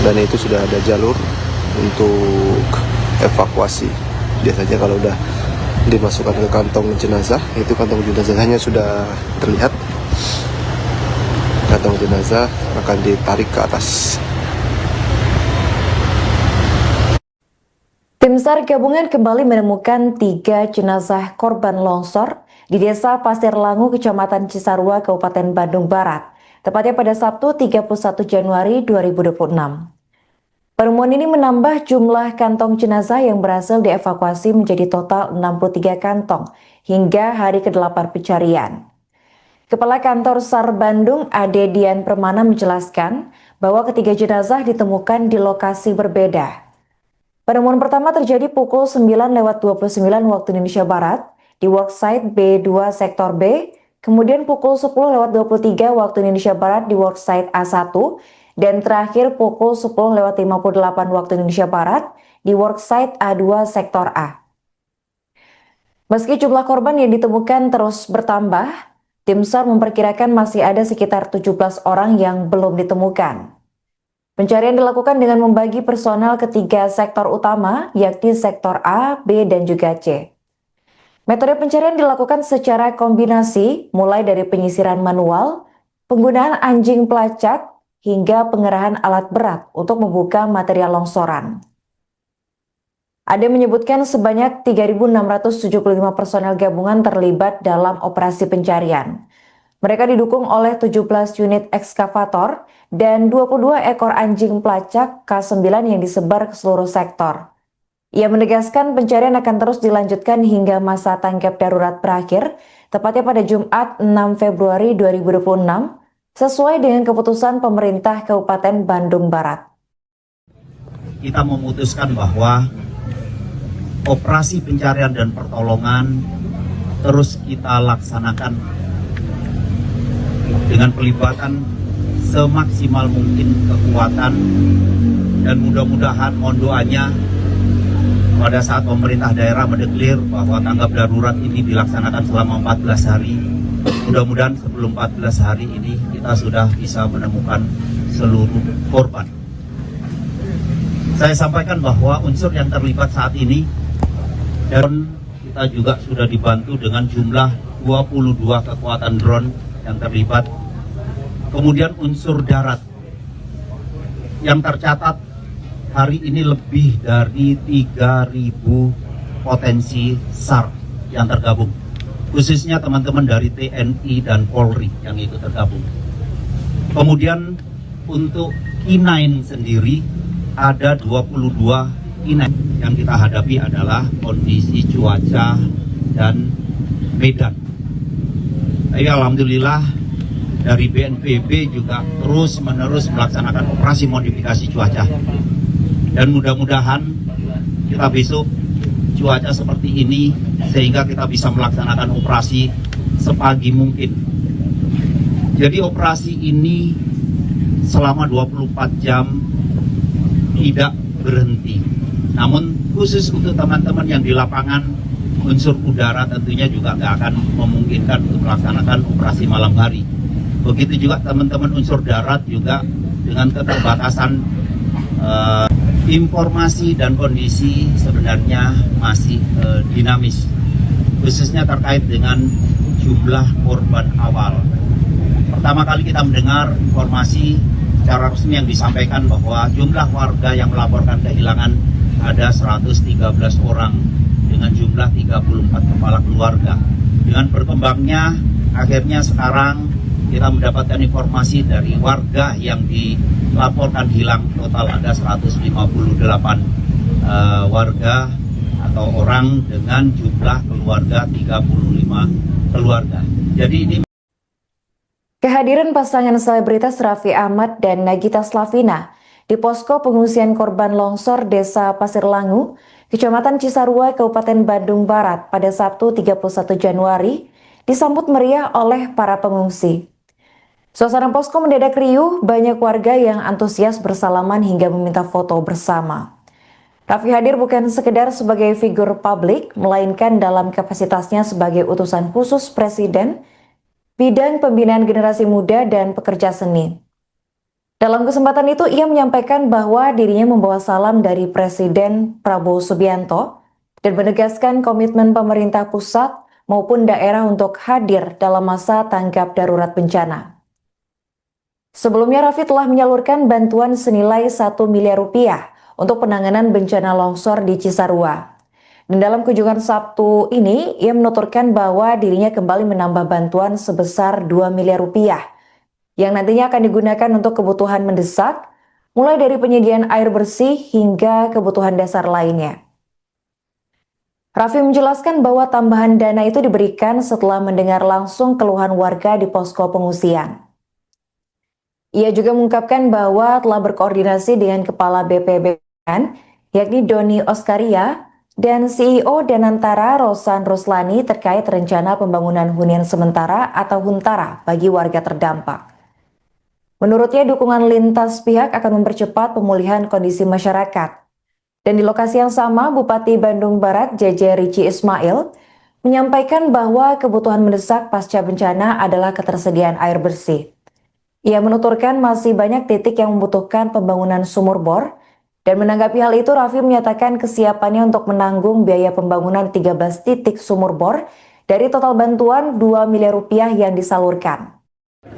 dan itu sudah ada jalur untuk evakuasi. Biasanya kalau udah dimasukkan ke kantong jenazah, itu kantong jenazahnya sudah terlihat. Kantong jenazah akan ditarik ke atas. Tim SAR gabungan kembali menemukan 3 jenazah korban longsor di Desa Pasir Langu, Kecamatan Cisarua, Kabupaten Bandung Barat, tepatnya pada Sabtu 31 Januari 2026. Penemuan ini menambah jumlah kantong jenazah yang berhasil dievakuasi menjadi total 63 kantong hingga hari ke-8 pencarian. Kepala Kantor SAR Bandung, Ade Dian Permana, menjelaskan bahwa ketiga jenazah ditemukan di lokasi berbeda. Penemuan pertama terjadi pukul 9:29 waktu Indonesia Barat di worksite B2 Sektor B, kemudian pukul 10:23 waktu Indonesia Barat di worksite A1, dan terakhir pukul 10:58 waktu Indonesia Barat di worksite A2 Sektor A. Meski jumlah korban yang ditemukan terus bertambah, tim SAR memperkirakan masih ada sekitar 17 orang yang belum ditemukan. Pencarian dilakukan dengan membagi personel ke 3 sektor utama, yakni sektor A, B, dan juga C. Metode pencarian dilakukan secara kombinasi, mulai dari penyisiran manual, penggunaan anjing pelacak, hingga pengerahan alat berat untuk membuka material longsoran. Ade menyebutkan sebanyak 3.675 personel gabungan terlibat dalam operasi pencarian. Mereka didukung oleh 17 unit ekskavator dan 22 ekor anjing pelacak K9 yang disebar ke seluruh sektor. Ia menegaskan pencarian akan terus dilanjutkan hingga masa tanggap darurat berakhir, tepatnya pada Jumat 6 Februari 2026, sesuai dengan keputusan pemerintah Kabupaten Bandung Barat. Kita memutuskan bahwa operasi pencarian dan pertolongan terus kita laksanakan dengan pelibatan semaksimal mungkin kekuatan, dan mudah-mudahan mohon doanya pada saat pemerintah daerah mendeklir bahwa tanggap darurat ini dilaksanakan selama 14 hari, mudah-mudahan sebelum 14 hari ini kita sudah bisa menemukan seluruh korban. Saya sampaikan bahwa unsur yang terlibat saat ini, dan kita juga sudah dibantu dengan jumlah 22 kekuatan drone yang terlibat. Kemudian unsur darat yang tercatat hari ini lebih dari 3.000 potensi SAR yang tergabung, khususnya teman-teman dari TNI dan Polri yang ikut tergabung. Kemudian untuk K9 sendiri ada 22 K9. Yang kita hadapi adalah kondisi cuaca dan medan. Tapi alhamdulillah dari BNPB juga terus-menerus melaksanakan operasi modifikasi cuaca. Dan mudah-mudahan kita besok cuaca seperti ini sehingga kita bisa melaksanakan operasi sepagi mungkin. Jadi operasi ini selama 24 jam tidak berhenti. Namun khusus untuk teman-teman yang di lapangan, unsur udara tentunya juga nggak akan memungkinkan untuk melaksanakan operasi malam hari. Begitu juga teman-teman unsur darat juga dengan keterbatasan informasi dan kondisi sebenarnya masih dinamis, khususnya terkait dengan jumlah korban awal. Pertama kali kita mendengar informasi secara resmi yang disampaikan bahwa jumlah warga yang melaporkan kehilangan ada 113 orang dengan jumlah 34 kepala keluarga. Dengan berkembangnya, akhirnya sekarang kita mendapatkan informasi dari warga yang dilaporkan hilang, total ada 158 warga atau orang dengan jumlah keluarga 35 keluarga. Jadi ini Kehadiran pasangan selebritas Raffi Ahmad dan Nagita Slavina di posko pengungsian korban longsor Desa Pasir Langu, Kecamatan Cisarua, Kabupaten Bandung Barat pada Sabtu 31 Januari disambut meriah oleh para pengungsi. Suasana posko mendadak riuh, banyak warga yang antusias bersalaman hingga meminta foto bersama. Raffi hadir bukan sekedar sebagai figur publik, melainkan dalam kapasitasnya sebagai utusan khusus Presiden, bidang pembinaan generasi muda dan pekerja seni. Dalam kesempatan itu, ia menyampaikan bahwa dirinya membawa salam dari Presiden Prabowo Subianto dan menegaskan komitmen pemerintah pusat maupun daerah untuk hadir dalam masa tanggap darurat bencana. Sebelumnya, Raffi telah menyalurkan bantuan senilai 1 miliar rupiah untuk penanganan bencana longsor di Cisarua. Dan dalam kunjungan Sabtu ini, ia menuturkan bahwa dirinya kembali menambah bantuan sebesar 2 miliar rupiah yang nantinya akan digunakan untuk kebutuhan mendesak, mulai dari penyediaan air bersih hingga kebutuhan dasar lainnya. Raffi menjelaskan bahwa tambahan dana itu diberikan setelah mendengar langsung keluhan warga di posko pengungsian. Ia juga mengungkapkan bahwa telah berkoordinasi dengan Kepala BPBN, yakni Doni Oskaria, dan CEO Danantara Rosan Ruslani terkait rencana pembangunan hunian sementara atau huntara bagi warga terdampak. Menurutnya, dukungan lintas pihak akan mempercepat pemulihan kondisi masyarakat. Dan di lokasi yang sama, Bupati Bandung Barat JJ Rici Ismail menyampaikan bahwa kebutuhan mendesak pasca bencana adalah ketersediaan air bersih. Ia menuturkan masih banyak titik yang membutuhkan pembangunan sumur bor, dan menanggapi hal itu Raffi menyatakan kesiapannya untuk menanggung biaya pembangunan 13 titik sumur bor dari total bantuan 2 miliar rupiah yang disalurkan.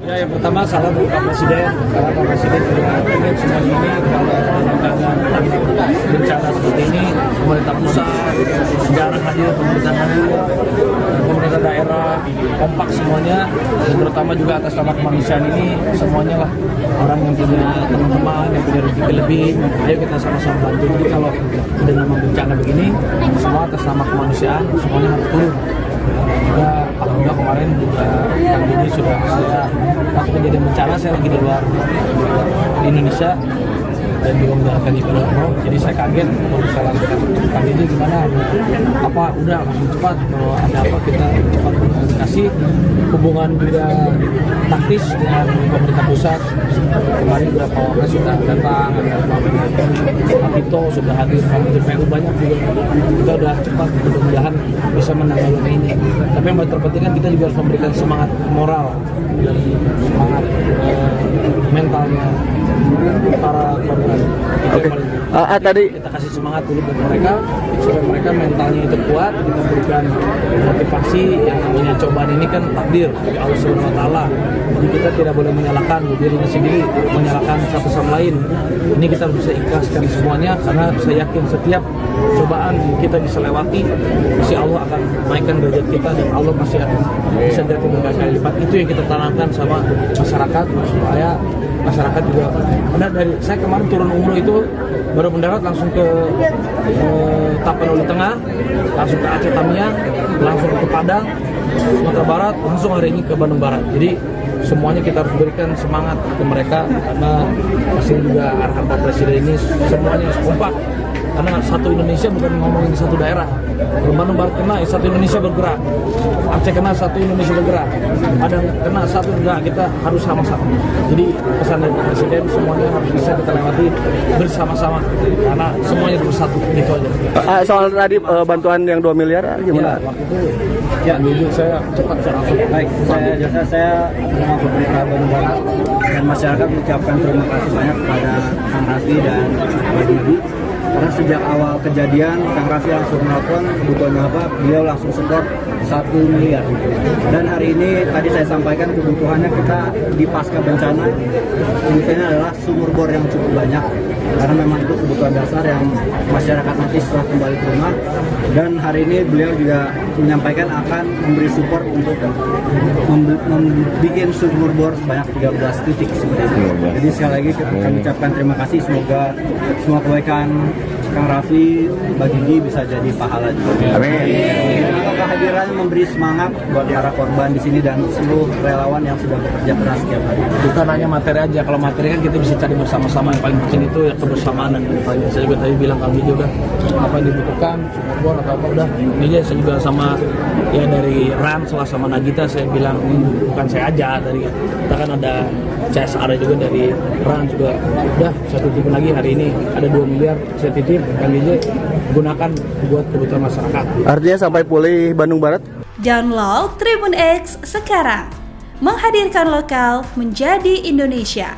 Ya, yang pertama salam untuk Pak Presiden, karena Pak Presiden juga ingin semua ini kalau dalam bencana seperti ini, pemerintah pusat, negara hadir, pemerintah daerah, kompak semuanya, dan terutama juga atas nama kemanusiaan ini, semuanya lah orang yang punya teman-teman, yang punya rezeki lebih, ayo kita sama-sama bantu. Jadi kalau ada nama bencana begini, semua atas nama kemanusiaan, semuanya harus turun. Juga alhamdulillah kemarin juga Kang Didi sudah saya waktu kejadian bencana saya lagi di luar di Indonesia dan juga menjalankan ibadah umroh, jadi saya kaget kalau saya langsung Kang Didi gimana, apa udah langsung cepat, kalau ada apa kita cepat berkomunikasi, hubungan juga taktis dengan pemerintah pusat. Kemarin beberapa orang sudah datang, ada Pak Tito sudah hadir, kami di PU banyak juga, kita udah cepat mudah-mudahan bisa menangani ini. Tapi yang paling terpenting kan kita juga harus memberikan semangat moral dan semangat mentalnya para korban. Oke. Tadi kita kasih semangat dulu buat mereka supaya mereka mentalnya itu kuat. Kita berikan motivasi. Yang namanya cobaan ini kan takdir dari Allah Subhanahu Wa Taala. Jadi kita tidak boleh menyalahkan dirinya sendiri, menyalahkan satu sama lain. Ini kita bisa ikhlaskan semuanya karena saya yakin setiap cobaan kita bisa lewati, pasti Allah akan naikkan derajat kita dan Allah pasti akan bisa jadi berkali lipat. Itu yang kita tanamkan sama masyarakat supaya masyarakat juga. Karena dari saya kemarin turun umroh itu baru mendarat langsung ke Tapanuli Tengah, langsung ke Aceh Tamiang, langsung ke Padang, Sumatera Barat, langsung hari ini ke Bandung Barat. Jadi semuanya kita harus berikan semangat ke mereka karena pasti juga arahan Pak Presiden ini semuanya harus kompak. Karena satu Indonesia bukan ngomongin satu daerah. Kalau Bandung Barat kena, satu Indonesia bergerak. Aceh kena, satu Indonesia bergerak. Padang kena, satu enggak, kita harus sama-sama. Jadi pesan dari Pak Presiden semuanya harus bisa kita lewati bersama-sama. Karena semuanya bersatu, gitu aja. soal tadi bantuan yang 2 miliar gimana? Ya, waktu itu ya jujur saya cepat saya langsung. Baik, saya terima pemerintah Bandung Barat dan masyarakat mengucapkan terima kasih banyak kepada Kang Raffi dan Pak Didi. Karena sejak awal kejadian, Kang Raffi langsung menelpon kebutuhannya apa, beliau langsung support 1 miliar. Dan hari ini tadi saya sampaikan kebutuhannya kita di pasca bencana, kebutuhannya adalah sumur bor yang cukup banyak. Karena memang itu kebutuhan dasar yang masyarakat nanti setelah kembali ke rumah. Dan hari ini beliau juga menyampaikan akan memberi support untuk membuat sumur bor sebanyak 13 titik sebenarnya. Jadi sekali lagi kami ucapkan terima kasih, semoga semua kebaikan Kang Raffi, Mbak Didi bisa jadi pahala juga. Amin. Kehadirannya memberi semangat buat para korban di sini dan seluruh relawan yang sudah bekerja keras setiap hari. Bukan hanya materi aja, kalau materi kan kita bisa cari bersama-sama, yang paling penting itu ya kebersamaan dan kedepannya. Saya juga tadi bilang kami juga apa yang dibutuhkan, sumur bor atau apa udah. Ini aja saya juga sama ya dari RAN sama Nagita saya bilang ini bukan saya aja, dari kita kan ada CSR juga dari RAN juga. Udah saya titipin lagi hari ini ada 2 miliar saya titip kan DJ gunakan buat kebutuhan masyarakat. Artinya sampai pulih Bandung Barat? Download Tribun X sekarang, menghadirkan lokal menjadi Indonesia.